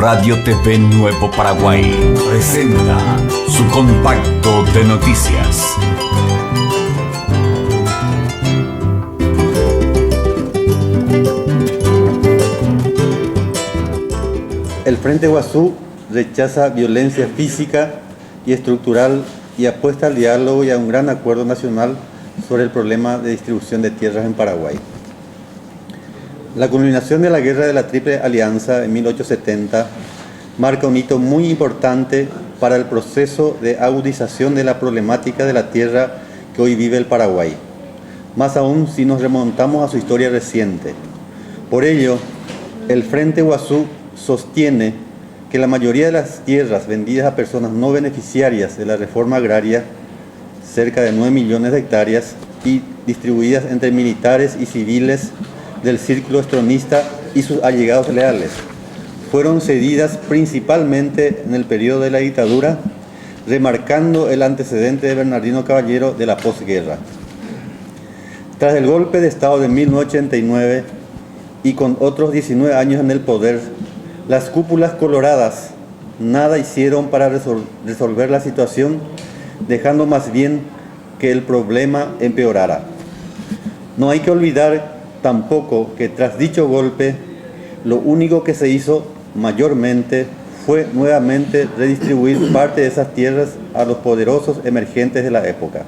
Radio TV Nuevo Paraguay presenta su compacto de noticias. El Frente Guazú rechaza violencia física y estructural y apuesta al diálogo y a un gran acuerdo nacional sobre el problema de distribución de tierras en Paraguay. La culminación de la Guerra de la Triple Alianza en 1870 marca un hito muy importante para el proceso de agudización de la problemática de la tierra que hoy vive el Paraguay, más aún si nos remontamos a su historia reciente. Por ello, el Frente Guazú sostiene que la mayoría de las tierras vendidas a personas no beneficiarias de la reforma agraria, cerca de 9 millones de hectáreas, y distribuidas entre militares y civiles del círculo estronista y sus allegados leales, fueron cedidas principalmente en el periodo de la dictadura, remarcando el antecedente de Bernardino Caballero de la posguerra. Tras el golpe de Estado de 1989 y con otros 19 años en el poder, las cúpulas coloradas nada hicieron para resolver la situación, dejando más bien que el problema empeorara. No hay que olvidar tampoco que tras dicho golpe, lo único que se hizo mayormente fue nuevamente redistribuir parte de esas tierras a los poderosos emergentes de la época,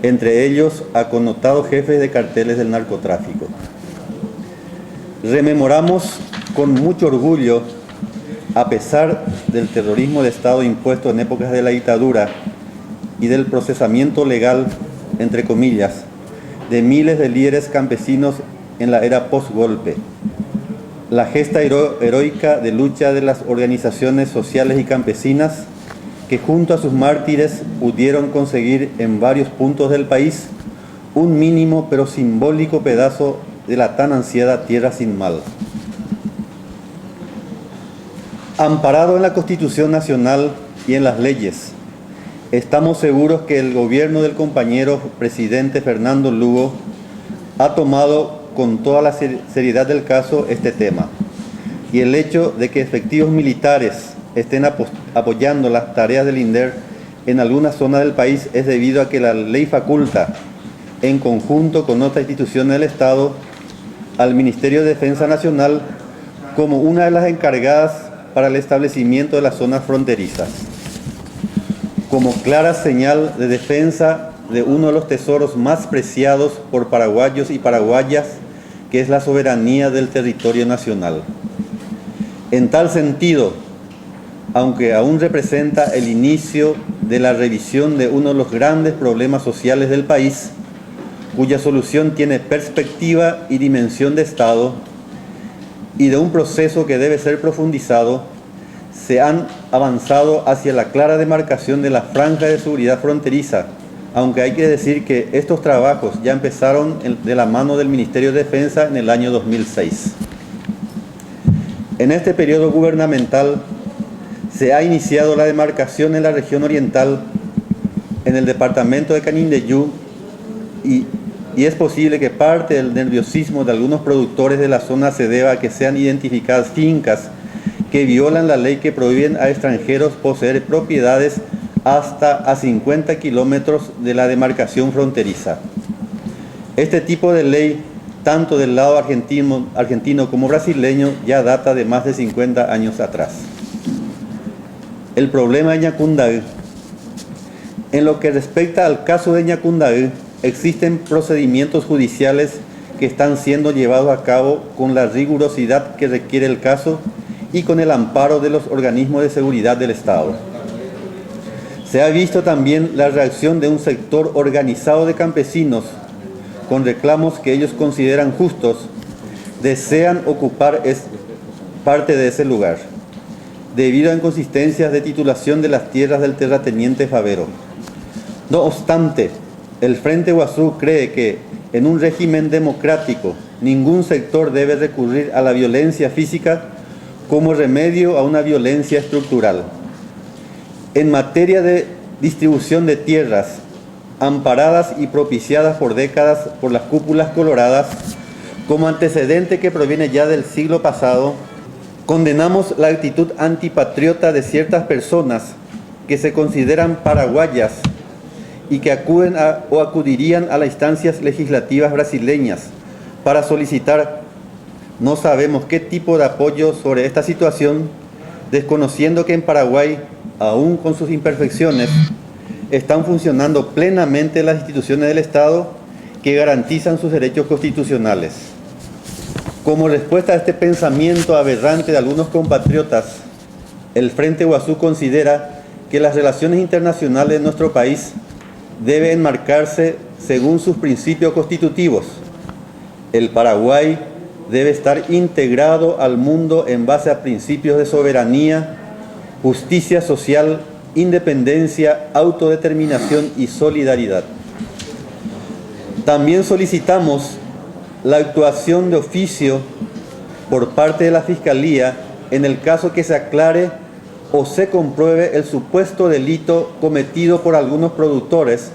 entre ellos a connotados jefes de carteles del narcotráfico. Rememoramos con mucho orgullo, a pesar del terrorismo de Estado impuesto en épocas de la dictadura y del procesamiento legal, entre comillas, de miles de líderes campesinos en la era post-golpe, la gesta heroica de lucha de las organizaciones sociales y campesinas que junto a sus mártires pudieron conseguir en varios puntos del país un mínimo pero simbólico pedazo de la tan ansiada tierra sin mal. Amparado en la Constitución Nacional y en las leyes, estamos seguros que el gobierno del compañero presidente Fernando Lugo ha tomado con toda la seriedad del caso este tema, y el hecho de que efectivos militares estén apoyando las tareas del INDER en algunas zonas del país es debido a que la ley faculta, en conjunto con otras instituciones del Estado, al Ministerio de Defensa Nacional como una de las encargadas para el establecimiento de las zonas fronterizas, como clara señal de defensa de uno de los tesoros más preciados por paraguayos y paraguayas, que es la soberanía del territorio nacional. En tal sentido, aunque aún representa el inicio de la revisión de uno de los grandes problemas sociales del país, cuya solución tiene perspectiva y dimensión de Estado, y de un proceso que debe ser profundizado, se han avanzado hacia la clara demarcación de la franja de seguridad fronteriza, aunque hay que decir que estos trabajos ya empezaron de la mano del Ministerio de Defensa en el año 2006. En este periodo gubernamental se ha iniciado la demarcación en la región oriental, en el departamento de Canindeyú, y es posible que parte del nerviosismo de algunos productores de la zona se deba a que sean identificadas fincas que violan la ley que prohíben a extranjeros poseer propiedades hasta a 50 kilómetros de la demarcación fronteriza. Este tipo de ley, tanto del lado argentino como brasileño, ya data de más de 50 años atrás. El problema de Ñacundaí. En lo que respecta al caso de Ñacundaí, existen procedimientos judiciales que están siendo llevados a cabo con la rigurosidad que requiere el caso y con el amparo de los organismos de seguridad del Estado. Se ha visto también la reacción de un sector organizado de campesinos con reclamos que ellos consideran justos, desean ocupar parte de ese lugar, debido a inconsistencias de titulación de las tierras del terrateniente Favero. No obstante, el Frente Guazú cree que en un régimen democrático ningún sector debe recurrir a la violencia física como remedio a una violencia estructural. En materia de distribución de tierras, amparadas y propiciadas por décadas por las cúpulas coloradas, como antecedente que proviene ya del siglo pasado, Condenamos la actitud antipatriota de ciertas personas que se consideran paraguayas y que acuden o acudirían a las instancias legislativas brasileñas para solicitar no sabemos qué tipo de apoyo sobre esta situación, desconociendo que en Paraguay, aún con sus imperfecciones, están funcionando plenamente las instituciones del Estado que garantizan sus derechos constitucionales. Como respuesta a este pensamiento aberrante de algunos compatriotas, el Frente Guazú considera que las relaciones internacionales de nuestro país deben enmarcarse según sus principios constitutivos. El Paraguay debe estar integrado al mundo en base a principios de soberanía, justicia social, independencia, autodeterminación y solidaridad. También solicitamos la actuación de oficio por parte de la Fiscalía en el caso que se aclare o se compruebe el supuesto delito cometido por algunos productores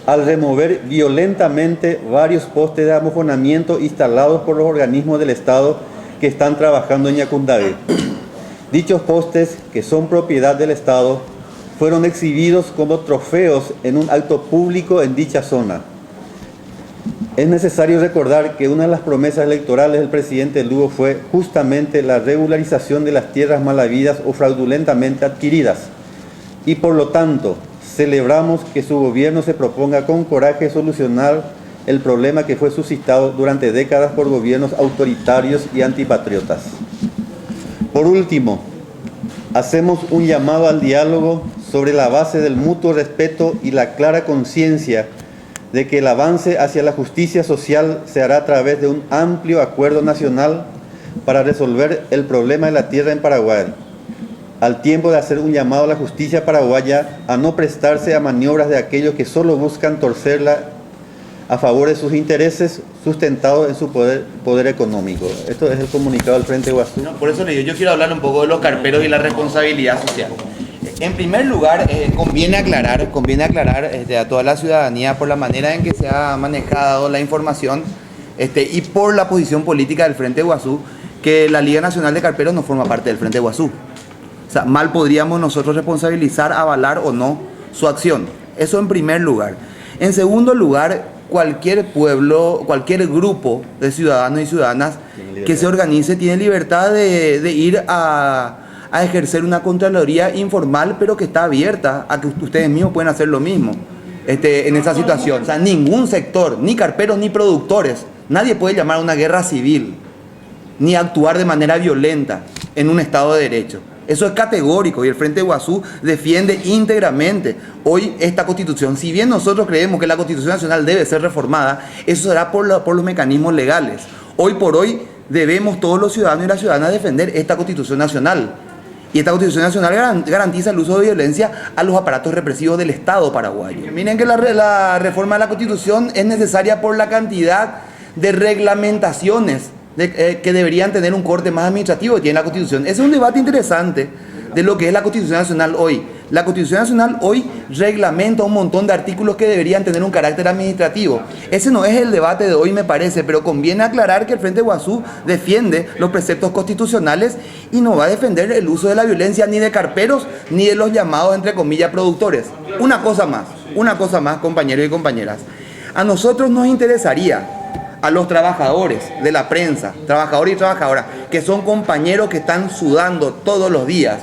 al remover violentamente varios postes de amofonamiento instalados por los organismos del Estado que están trabajando en Yacundaví. Dichos postes, que son propiedad del Estado, fueron exhibidos como trofeos en un acto público en dicha zona. Es necesario recordar que una de las promesas electorales del presidente Lugo fue justamente la regularización de las tierras mal habidas o fraudulentamente adquiridas, y por lo tanto celebramos que su gobierno se proponga con coraje solucionar el problema que fue suscitado durante décadas por gobiernos autoritarios y antipatriotas. Por último, hacemos un llamado al diálogo sobre la base del mutuo respeto y la clara conciencia de que el avance hacia la justicia social se hará a través de un amplio acuerdo nacional para resolver el problema de la tierra en Paraguay, al tiempo de hacer un llamado a la justicia paraguaya a no prestarse a maniobras de aquellos que solo buscan torcerla a favor de sus intereses sustentados en su poder económico. Esto es el comunicado del Frente Guazú. No, por eso le digo, yo quiero hablar un poco de los carperos y la responsabilidad social. En primer lugar, conviene aclarar a toda la ciudadanía por la manera en que se ha manejado la información y por la posición política del Frente Guazú, que la Liga Nacional de Carperos no forma parte del Frente Guazú. O sea, mal podríamos nosotros responsabilizar, avalar o no su acción. Eso en primer lugar. En segundo lugar, cualquier pueblo, cualquier grupo de ciudadanos y ciudadanas que se organice tiene libertad de ir a ejercer una contraloría informal, pero que está abierta a que ustedes mismos pueden hacer lo mismo en esa situación. O sea, ningún sector, ni carperos ni productores, nadie puede llamar a una guerra civil, ni actuar de manera violenta en un Estado de Derecho. Eso es categórico y el Frente Guazú defiende íntegramente hoy esta Constitución. Si bien nosotros creemos que la Constitución Nacional debe ser reformada, eso será por los mecanismos legales. Hoy por hoy debemos todos los ciudadanos y las ciudadanas defender esta Constitución Nacional. Y esta Constitución Nacional garantiza el uso de violencia a los aparatos represivos del Estado paraguayo. Miren que la reforma de la Constitución es necesaria por la cantidad de reglamentaciones que deberían tener un corte más administrativo que tiene la Constitución. Ese es un debate interesante de lo que es la Constitución Nacional hoy. La Constitución Nacional hoy reglamenta un montón de artículos que deberían tener un carácter administrativo. Ese no es el debate de hoy, me parece, pero conviene aclarar que el Frente Guazú defiende los preceptos constitucionales y no va a defender el uso de la violencia ni de carperos ni de los llamados, entre comillas, productores. Una cosa más, compañeros y compañeras. A nosotros nos interesaría, a los trabajadores de la prensa, trabajadores y trabajadoras, que son compañeros que están sudando todos los días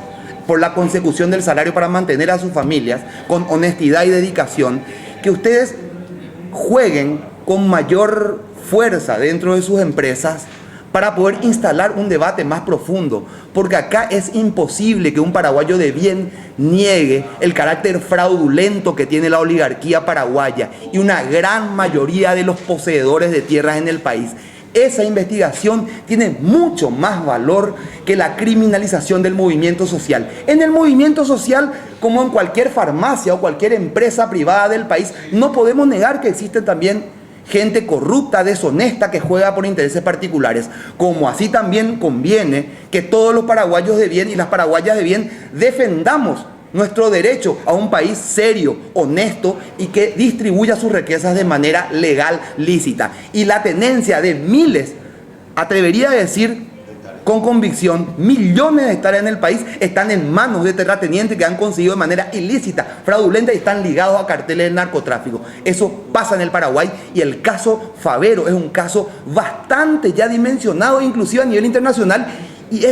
por la consecución del salario para mantener a sus familias con honestidad y dedicación, que ustedes jueguen con mayor fuerza dentro de sus empresas para poder instalar un debate más profundo, porque acá es imposible que un paraguayo de bien niegue el carácter fraudulento que tiene la oligarquía paraguaya y una gran mayoría de los poseedores de tierras en el país. Esa investigación tiene mucho más valor que la criminalización del movimiento social. En el movimiento social, como en cualquier farmacia o cualquier empresa privada del país, no podemos negar que existen también gente corrupta, deshonesta, que juega por intereses particulares. Como así también conviene que todos los paraguayos de bien y las paraguayas de bien defendamos nuestro derecho a un país serio, honesto y que distribuya sus riquezas de manera legal, lícita. Y la tenencia de miles, atrevería a decir, con convicción. Millones de hectáreas en el país están en manos de terratenientes que han conseguido de manera ilícita, fraudulenta y están ligados a carteles de narcotráfico. Eso pasa en el Paraguay y el caso Favero es un caso bastante ya dimensionado, inclusive a nivel internacional, y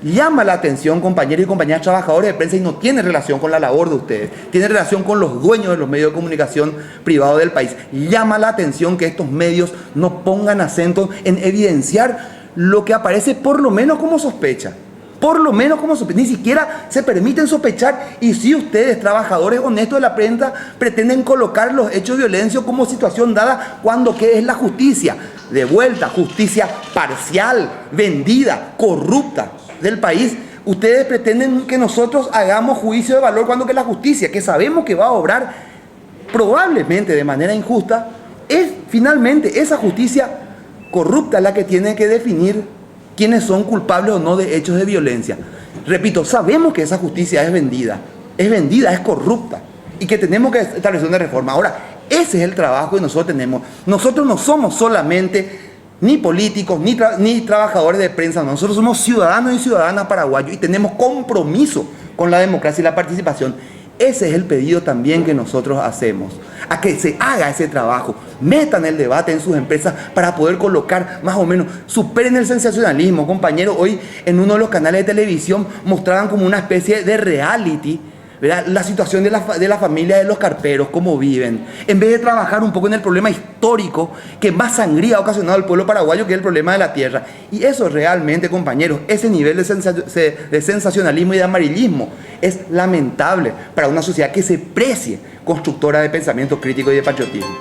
llama la atención, compañeros y compañeras trabajadores de prensa, y no tiene relación con la labor de ustedes, tiene relación con los dueños de los medios de comunicación privados del país. Llama la atención que estos medios no pongan acento en evidenciar lo que aparece por lo menos como sospecha. Por lo menos como sospecha. Ni siquiera se permiten sospechar. Y si ustedes, trabajadores honestos de la prensa, pretenden colocar los hechos de violencia como situación dada, cuando ¿qué es la justicia? De vuelta, justicia parcial, vendida, corrupta del país. Ustedes pretenden que nosotros hagamos juicio de valor cuando que la justicia, que sabemos que va a obrar probablemente de manera injusta, es finalmente esa justicia corrupta la que tiene que definir quiénes son culpables o no de hechos de violencia. Repito, sabemos que esa justicia es vendida, es corrupta, y que tenemos que establecer una reforma. Ahora, ese es el trabajo que nosotros tenemos. Nosotros no somos solamente ni políticos, ni trabajadores de prensa, nosotros somos ciudadanos y ciudadanas paraguayos y tenemos compromiso con la democracia y la participación. Ese es el pedido también que nosotros hacemos, a que se haga ese trabajo, metan el debate en sus empresas para poder colocar más o menos, superen el sensacionalismo. Compañeros, hoy en uno de los canales de televisión mostraban como una especie de reality, ¿verdad?, la situación de la familia de los carperos, cómo viven, en vez de trabajar un poco en el problema histórico que más sangría ha ocasionado al pueblo paraguayo, que es el problema de la tierra. Y eso realmente, compañeros, ese nivel de sensacionalismo y de amarillismo es lamentable para una sociedad que se precie constructora de pensamiento crítico y de patriotismo.